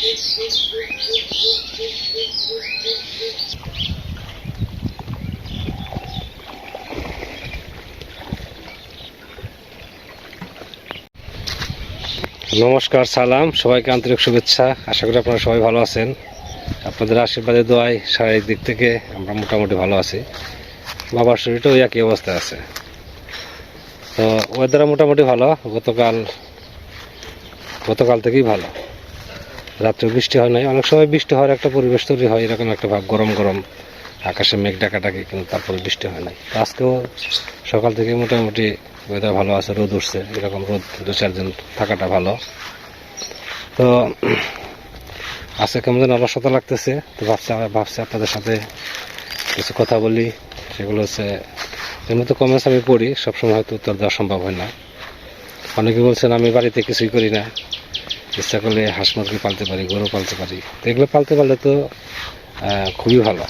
নমস্কার, সালাম, সবাইকে আন্তরিক শুভেচ্ছা। আশা করি আপনারা সবাই ভালো আছেন। আপনাদের আশীর্বাদে দোয়ায় শারীরিক দিক থেকে আমরা মোটামুটি ভালো আছি। বাবার শরীরটাও একই অবস্থায় আছে। তো ওয়েদার মোটামুটি ভালো। গতকাল থেকেই ভালো। রাত্রে বৃষ্টি হয় নাই। অনেক সময় বৃষ্টি হওয়ার একটা পরিবেশ তৈরি হয়, এরকম একটা ভাব, গরম গরম আকাশে মেঘ ডাকাটাকি, কিন্তু তারপরে বৃষ্টি হয় নাই। আজকেও সকাল থেকে মোটামুটি ওয়েদার ভালো আছে, রোদ উঠছে। এরকম রোদ 2-4 দিন থাকাটা ভালো। তো আজকে কেমন যেন অলসতা লাগতেছে। তো ভাবছি আপনাদের সাথে কিছু কথা বলি। সেগুলো হচ্ছে, এমনি তো কমেন্টস আমি পড়ি, সবসময় হয়তো উত্তর দেওয়া সম্ভব হয় না। অনেকে বলছেন আমি বাড়িতে কিছুই করি না, ইচ্ছা করলে হাঁস মুরগি পালতে পারি, গরু পালতে পারি। তো এগুলো পালতে পারলে তো খুবই ভালো।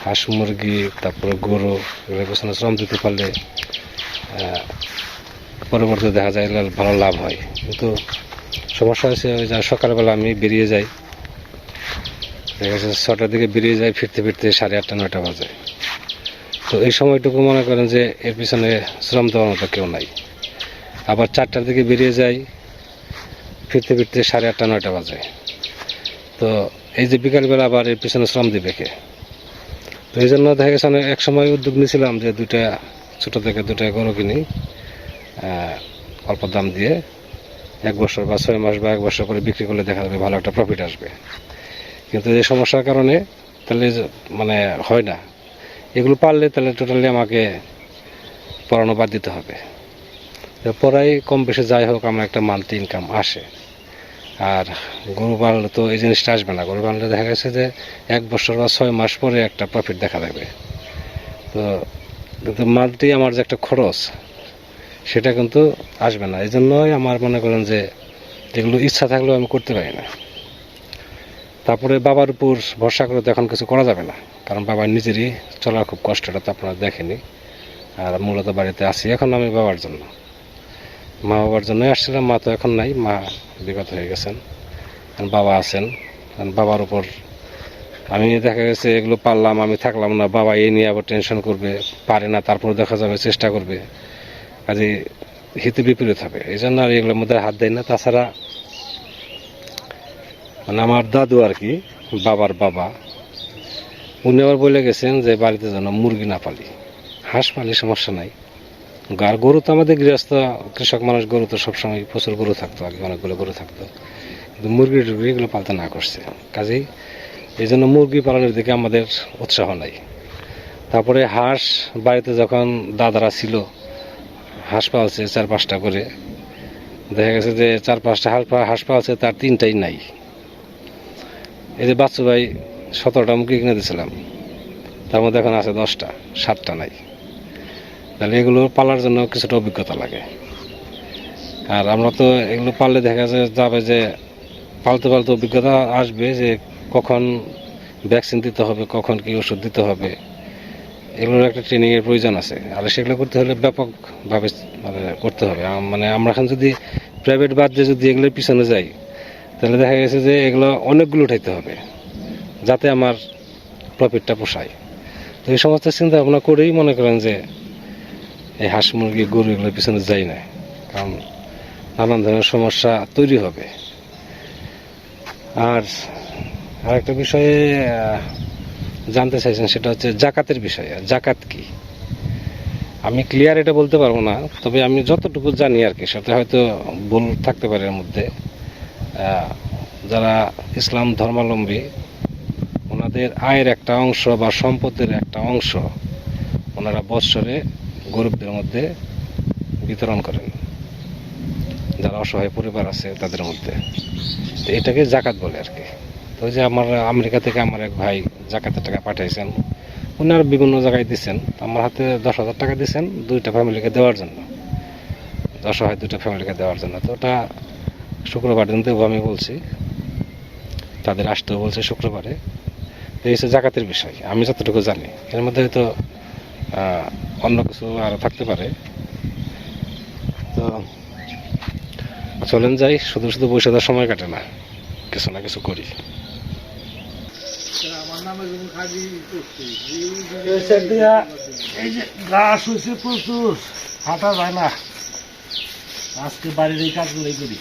হাঁস মুরগি, তারপরে গরু, এগুলোর পেছনে শ্রম দিতে পারলে পরবর্তীতে দেখা যায় ভালো লাভ হয়। কিন্তু সমস্যা হচ্ছে, ওই যে সকালবেলা আমি বেরিয়ে যাই, দেখা যাচ্ছে 6টার দিকে বেরিয়ে যাই, ফিরতে ফিরতে 8:30-9টা বাজে। তো এই সময়টুকু মনে করেন যে এর পিছনে শ্রম দেওয়ার মতো কেউ নাই। আবার 4টার দিকে বেরিয়ে যাই, ফিরতে ফিরতে 8:30-9টা বাজে। তো এই যে বিকালবেলা আবার এর পিছনে শ্রম দিবে কে? তো এই জন্য দেখা গেছে এক সময় উদ্যোগ নিয়েছিলাম যে ছোটো থেকে 2টা গরু কিনি, অল্প দাম দিয়ে 1 বছর বা 6 মাস বা 1 বছর করে বিক্রি করলে দেখা যাবে ভালো একটা প্রফিট আসবে। কিন্তু এই সমস্যার কারণে তাহলে মানে হয় না। এগুলো পারলে তাহলে টোটালি আমাকে পড়ানো বাদ দিতে হবে। পড়াই কম বেশি যাই হোক, আমার একটা মান্থলি ইনকাম আসে। আর গরু পাললে তো এই জিনিসটা আসবে না। গরু পাললে দেখা গেছে যে 1 বছর বা 6 মাস পরে একটা প্রফিট দেখা দেবে। তো কিন্তু মান্থলি আমার যে একটা খরচ, সেটা কিন্তু আসবে না। এই জন্যই আমার মনে করেন যে এগুলো ইচ্ছা থাকলেও আমি করতে পারি না। তারপরে বাবার উপর ভরসা করে তো এখন কিছু করা যাবে না, কারণ বাবার নিজেরই চলার খুব কষ্ট, এটা তো আপনারা দেখেনি। আর মূলত বাড়িতে আছি এখন আমি বাবার জন্য, মা বাবার জন্যই আসছিলাম। মা তো এখন নাই, মা বিগত হয়ে গেছেন। বাবা আছেন, বাবার উপর আমি দেখা গেছে এগুলো পারলাম, আমি থাকলাম না, বাবা এই নিয়ে আবার টেনশন করবে, পারে না, তারপর দেখা যাবে চেষ্টা করবে, কাজে হিতে বিপরীত হবে। এই জন্য আর এগুলোর মধ্যে হাত দেয় না। তাছাড়া মানে আমার দাদু আর কি, বাবার বাবা, উনি আবার বলে গেছেন যে বাড়িতে যেন মুরগি না পালি, হাঁস পালি সমস্যা নাই। আর গরু তো আমাদের গৃহস্থ কৃষক মানুষ, গরু তো সবসময় প্রচুর গরু থাকতো, আগে অনেকগুলো গরু থাকতো, কিন্তু মুরগি টুরগি এগুলো পালতে না করছে। কাজেই এই জন্য মুরগি পালনের দিকে আমাদের উৎসাহ নাই। তারপরে হাঁস বাড়িতে যখন দাদারা ছিল, হাঁস পালছে 4-5টা করে, দেখা গেছে যে 4-5টা হাঁস পালছে, তার 3টাই নাই। এই যে বাচ্চু ভাই 17টা মুরগি কিনে দিয়েছিলাম, তার মধ্যে এখন আছে 10টা, 7টা নাই। তাহলে এগুলো পালার জন্য কিছুটা অভিজ্ঞতা লাগে। আর আমরা তো এগুলো পাললে দেখা যাবে যে পালতে পালতে অভিজ্ঞতা আসবে যে কখন ভ্যাকসিন দিতে হবে, কখন কি ওষুধ দিতে হবে, এগুলোর একটা ট্রেনিংয়ের প্রয়োজন আছে। আর সেগুলো করতে হলে ব্যাপকভাবে মানে করতে হবে। মানে আমরা এখন যদি প্রাইভেট বাদ দিয়ে যদি এগুলোর পিছনে যাই, তাহলে দেখা গেছে যে এগুলো অনেকগুলো উঠাইতে হবে যাতে আমার প্রফিটটা পোষায়। তো এই সমস্ত চিন্তা ভাবনা করেই মনে করেন যে এই হাঁস মুরগি গরু এগুলোর পিছনে যাই না, কারণ নানান ধরনের সমস্যা তৈরি হবে। আর আরেকটা বিষয়ে জানতে চাইছেন, সেটা হচ্ছে জাকাতের বিষয়ে। জাকাত কি? আমি ক্লিয়ার এটা বলতে পারবো না, তবে আমি যতটুকু জানি আর কি, সেটা হয়তো ভুল থাকতে পারে এর মধ্যে। যারা ইসলাম ধর্মাবলম্বী, ওনাদের আয়ের একটা অংশ বা সম্পদের একটা অংশ ওনারা বৎসরে গরিবদের মধ্যে বিতরণ করেন, যারা অসহায় পরিবার আছে তাদের মধ্যে। তো এটাকে জাকাত বলে আর কি। তো যে আমার আমেরিকা থেকে আমার এক ভাই জাকাতের টাকা পাঠাইছেন, উনি আর বিভিন্ন জায়গায় দিচ্ছেন। আমার হাতে 10,000 টাকা দিচ্ছেন 2টা ফ্যামিলিকে দেওয়ার জন্য, অসহায় 2টা ফ্যামিলিকে দেওয়ার জন্য। তো ওটা শুক্রবার দিন দেবো আমি বলছি, তাদের আসতেও বলছে শুক্রবারে। তো এই হচ্ছে জাকাতের বিষয় আমি যতটুকু জানি। এর মধ্যে হয়তো অন্য কিছু আরও থাকতে পারে। তো চলেন যাই, শুধু শুধু বসে দেওয়ার সময় কাটে না। কিছু না কিছু করি। এই যে ঘাস হয়েছে প্রচুর, হাঁটা যায় না, আজকে বাড়ির এই কাজগুলোই করি।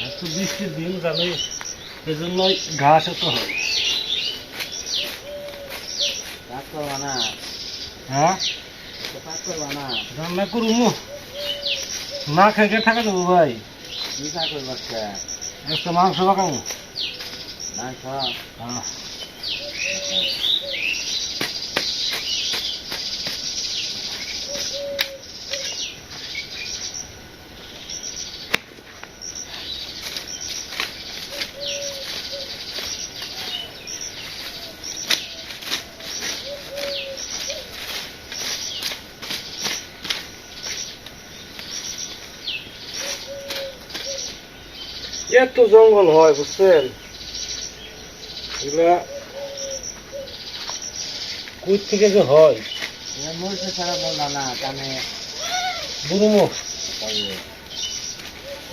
এত বৃষ্টির দিন জানি, এজন্য ঘাস এত হয়। হ্যাঁ রান্না করবো না, খেয়ে থাকা দেবো ভাই। একটা মাংস পাকাবো। হ্যাঁ এত জঙ্গল হয় বুঝছেন, এগুলা কই থেকে যে হয় ছাড়া বললা না কানে বুড়ুমো।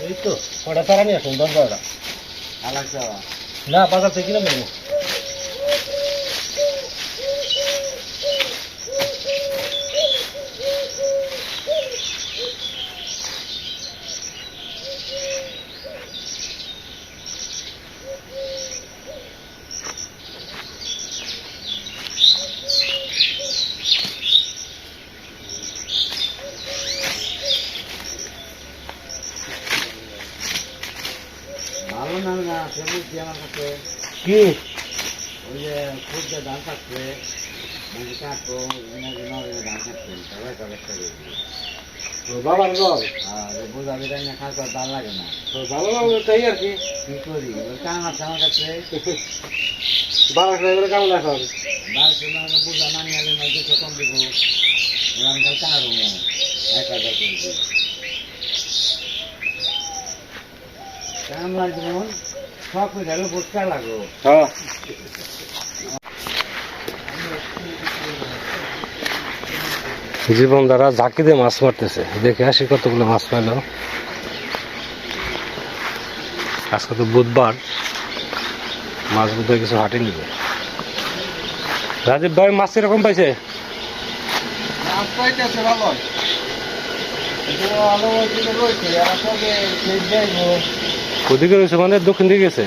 এই তো কটা তারা নিয়ে আসুন, 10-12টা না, বাজার থেকে কিনে নেবো। ভালো না না বলছি আমার কাছে কি ওই যে খুব যে ধান থাকছে কাকো ধান থাকছেন সবাই বাবার ঘর বোঝা বেটা না খাওয়ার ভালো লাগে না। ভালো লাগলো তাই আর কি করি ওই কাম আছে আমার কাছে 1200 করে কেমন এখন? 1200 বোঝা না নিয়ে না 200 কম দেবো, আমি খালি কারো 1000 করে দিই কাম লাগবে সব করে গেল বোঝা লাগো। হ্যাঁ জীবন দ্বারা ঝাঁকি দিয়ে মাছ মারতেছে, দেখে আসি কতগুলো মাছ পাইল। আজকে তো বুধবার, মাছ বোধহয় কিছু হাটে নিবে। রাজীব ভাই মাছ কিরকম পাইছে? ওদিকে রয়েছে মানে দক্ষিণ দিকে গেছে,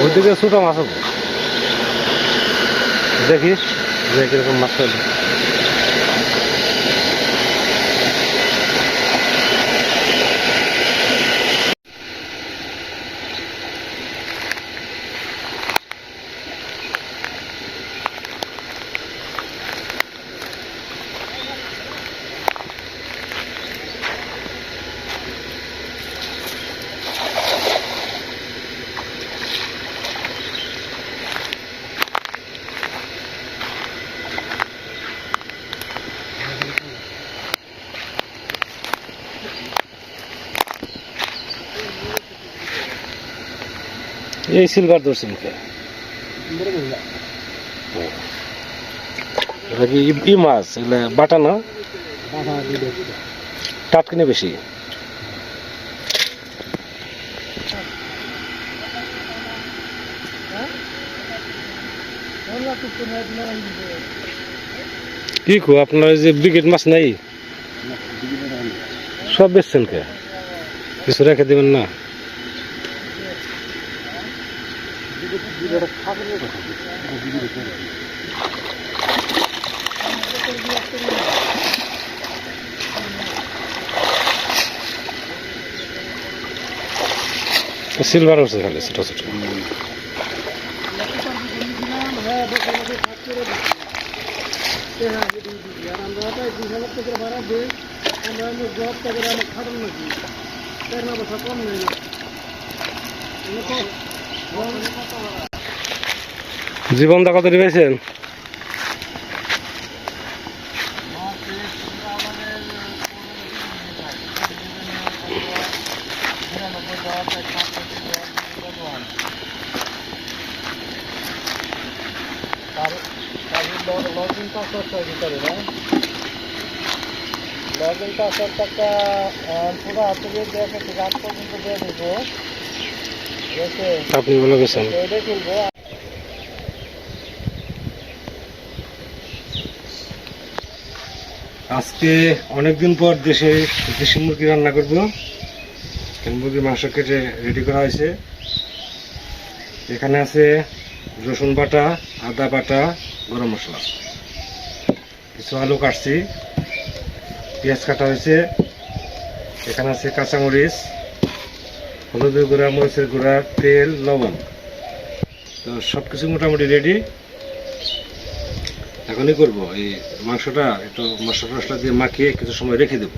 ওইদিকে ছোট মাছ হবে। দেখিস যে কিরকম মাছ পাইল। এই সিলভার ধরছে মুখে, এটা কি ই মাছ? এগুলা বাটা না, টাটকিনে বেশি। কি কো আপনার যে ব্রিগেড মাছ নাই, সব বেচছেন কে? কিছু রেখে দেবেন না? সিলভার হচ্ছে খালি ছোট ছোট। জীবন দা কত দিয়েছেন? লগ ইন পাসওয়ার্ডটার ভিতরে না লগ ইন পাসওয়ার্ডটা পুরো হাতে দিয়ে দেখে রাত পর্যন্ত দিয়ে দেবো দেখে আপনি বলে গেছেন এটা খুলবো। আজকে অনেকদিন পর দেশি মুরগি রান্না করব। মুরগির মাংস কেটে রেডি করা হয়েছে। এখানে আছে রসুন বাটা, আদা বাটা, গরম মশলা, কিছু আলু কাটছি, পেঁয়াজ কাটা হয়েছে। এখানে আছে কাঁচামরিচ, হলুদের গুঁড়া, মরিচের গুঁড়া, তেল, লবণ। তো সব কিছু মোটামুটি রেডি। এখনই করবো এই মাংসটা একটু মশলা টশলা দিয়ে মাখিয়ে কিছু সময় রেখে দেবো।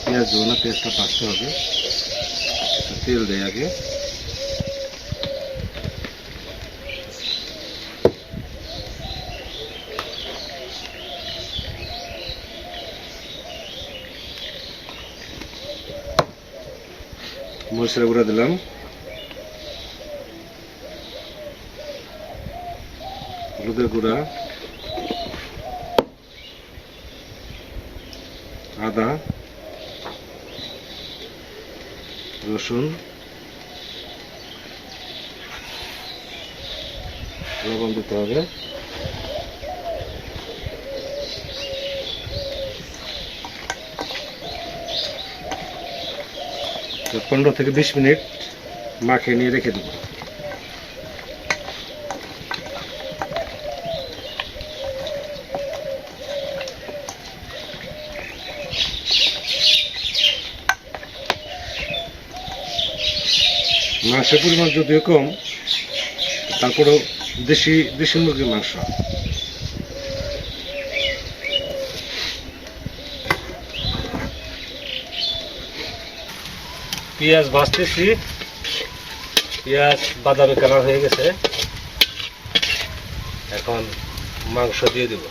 পেঁয়াজ দেবো না, পেঁয়াজটা পাকতে হবে। তেল দেয় আগে। মরিচের গুঁড়া দিলাম, হলুদের গুঁড়া, আদা, রসুন, লবণ দিতে হবে। 15 থেকে 20 মিনিট মাখিয়ে নিয়ে রেখে দেবো। মাংসের পরিমাণ যদিও কম, তারপরেও দেশি মুরগির মাংস। পেঁয়াজ ভাজতেছি, পেঁয়াজ বাদামি কালার হয়ে গেছে। এখন মাংস দিয়ে দেব।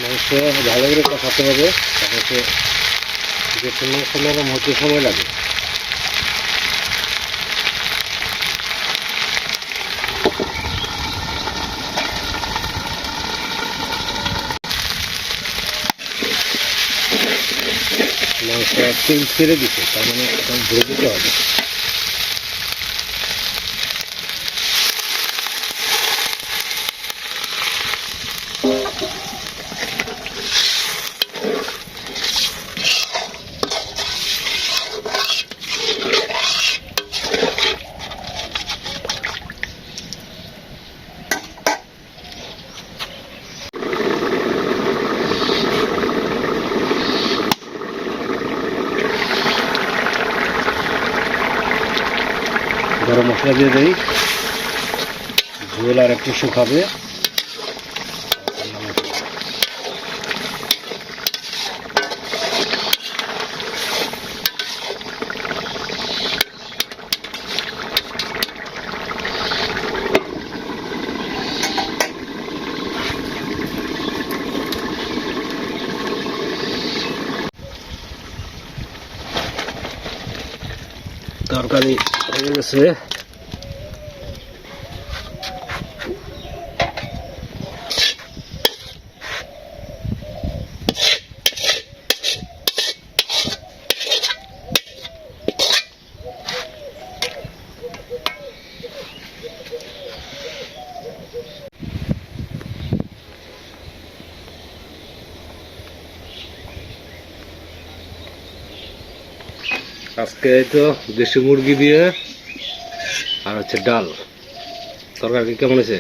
মাংস ভালো করে কষাতে হবে, তাহলে যে মাংস নরম হতে সময় লাগে। মাংস তেল ছেড়ে দিচ্ছে, তার মানে এখন ধরে দিতে হবে। গরম মশলা দিয়ে দেই, ঝোল আর একটু শুকাবে। তরকারি হয়ে গেছে। আজকে এই তো দেশি মুরগি দিয়ে আর হচ্ছে ডাল। তরকারি কেমন হয়েছে?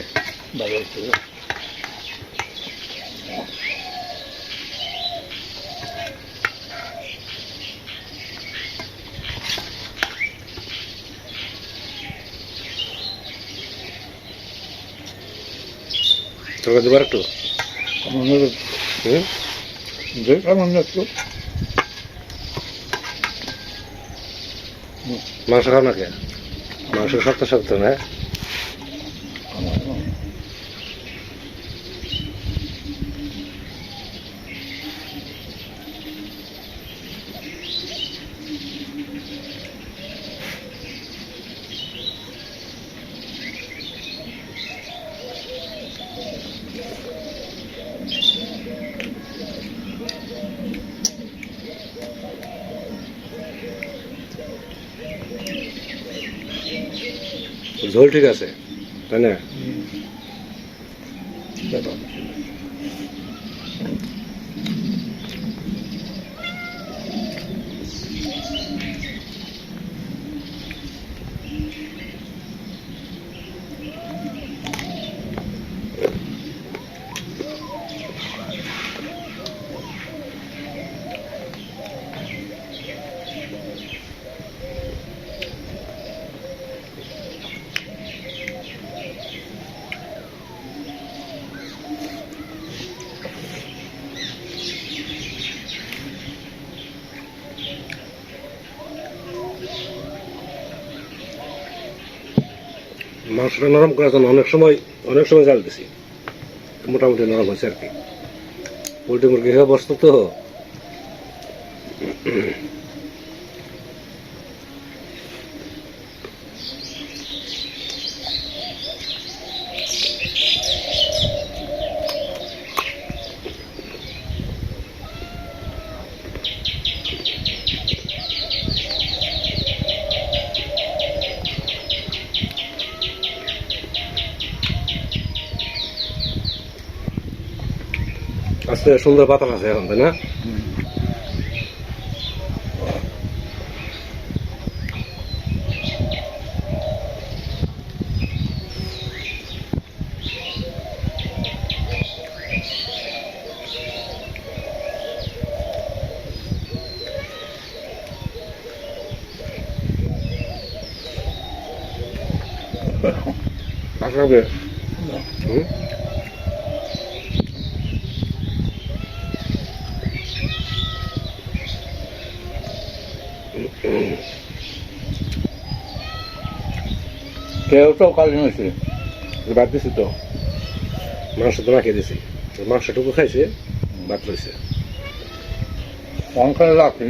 ভালো হচ্ছে। তরকারি দেবার একটু আমাদের হুম? যে সামান্য একটু মাংস খাও না কে? মাংস শক্ত শক্ত না? ঝোল ঠিক আছে তাই না? মাংসটা নরম করার জন্য অনেক সময় জাল দিছি, মোটামুটি নরম হয়েছে আর কি। পোল্ট্রি মুরগি খেয়ে বসতো তো আজকে সুন্দর বাতাস আছে এখন, তাই না? আসবে হুম? কেউ তো কালি হয়েছে বাদ দিছি তো, মাংস তো রাখিয়ে দিছি, মাংসটুকু খাইছে, বাদ রয়েছে। অঙ্কারে রাখি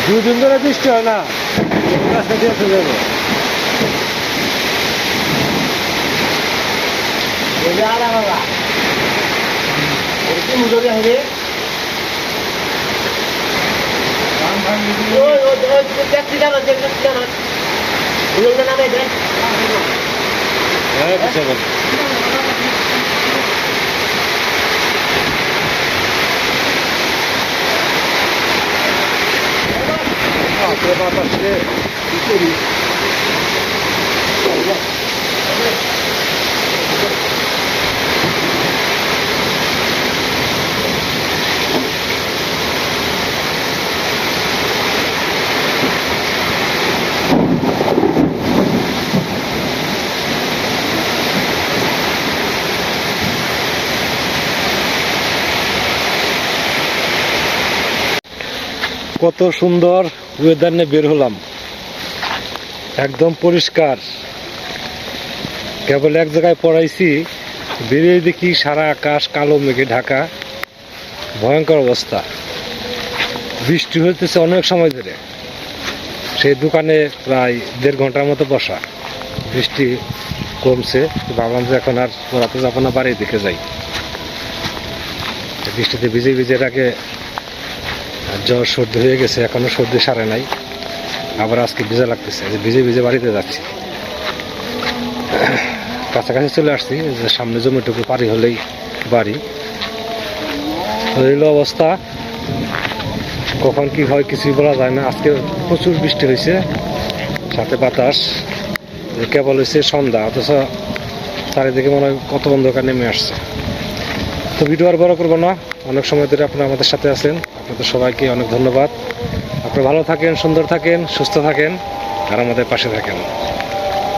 দুদিন ধরে বৃষ্টি হয় না, রাস্তা দিয়ে চলে যাবো। হ্যাঁ, বাতাসে কি করি কত সুন্দর ওয়েদার নিয়ে বের হলাম, একদম পরিষ্কার। কেবল এক জায়গায় পড়াইছি, বেরিয়ে দেখি সারা আকাশ কালো মেঘে ঢাকা, ভয়ঙ্কর অবস্থা। বৃষ্টি হইতেছে অনেক সময় ধরে। সেই দোকানে প্রায় 1.5 ঘন্টার মতো বসা, বৃষ্টি কমছে। ভাবলাম যে এখন আর পড়াতে যাবো না, বাড়ির দিকে যাই। বৃষ্টিতে ভিজে ভিজে আগে জ্বর সর্দি হয়ে গেছে, এখনো সর্দি সারে নাই, আবার আজকে ভিজা লাগতেছে। ভিজে ভিজে বাড়িতে যাচ্ছি, কাছাকাছি চলে আসছি, যে সামনে জমিটুকু পারি হলেই বাড়ি। হইল অবস্থা, কখন কি হয় কিছুই বলা যায় না। আজকে প্রচুর বৃষ্টি হয়েছে, সাথে বাতাস। কেবল হয়েছে সন্ধ্যা, অথচ চারিদিকে মনে হয় কত অন্ধকার নেমে আসছে। তো ভিডিও আর বড় করবো না, অনেক সময় ধরে আপনারা আমাদের সাথে আছেন, আপনাদের সবাইকে অনেক ধন্যবাদ। আপনারা ভালো থাকেন, সুন্দর থাকেন, সুস্থ থাকেন, আর আমাদের পাশে থাকেন।